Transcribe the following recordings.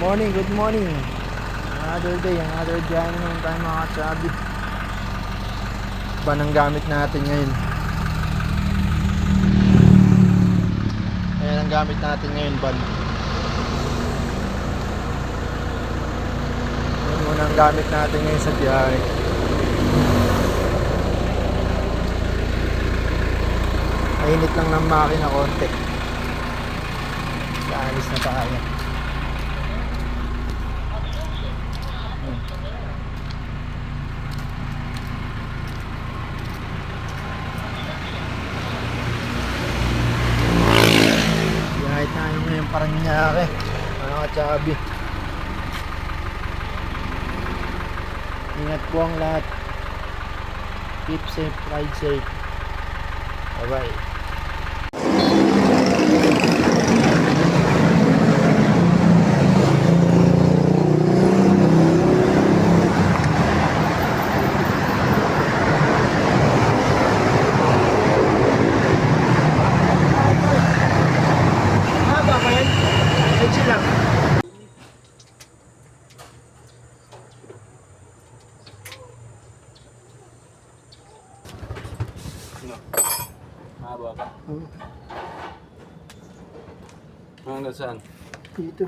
Good morning. Another day, another journey naman tayo mga katsabi. Iba ng gamit natin ngayon. Ayan ang gamit natin ngayon, van. Ayan muna ang gamit natin ngayon sa biyahe. Mainit lang ng makina konti. Alis na tayo. Biyahe tayo ngayon Paranaque, mga katsabi. Ingat po ang lahat. Keep safe, ride safe. Bye bye. Mahaba ka? Hanggang saan? Dito.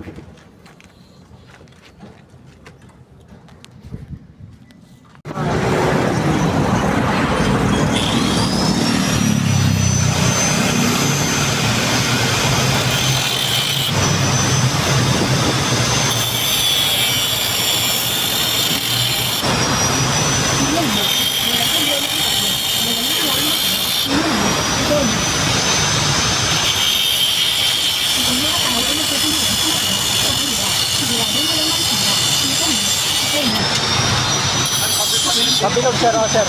Kabilog sir, oh sir.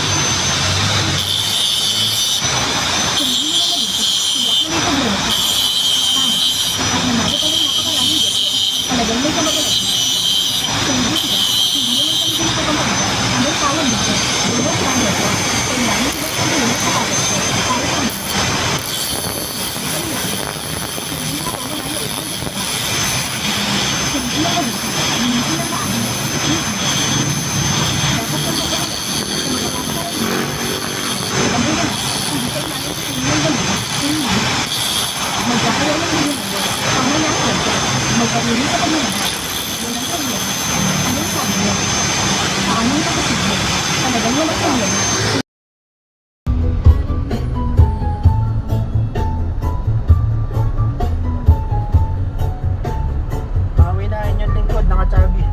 Bawi na yun yung lingkod, nakatsabi.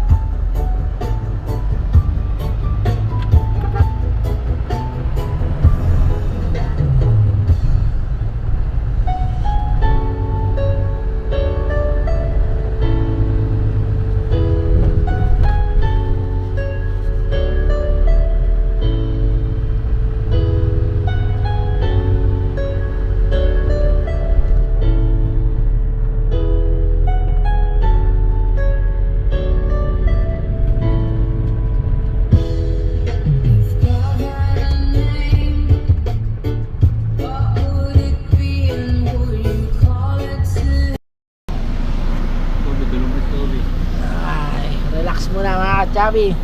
Relax muna mga katsabi.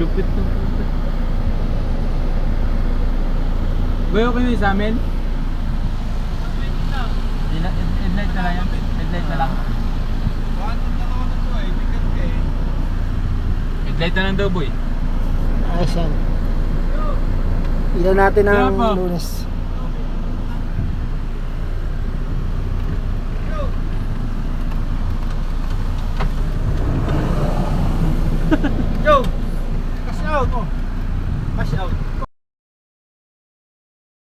Lupit na puta. Boy, okay na yung sa amin? Headlight na lang yan? Headlight na lang? Headlight na lang daw boy. Ayos yan. Ilaw natin ang Kaya pa. Lunes.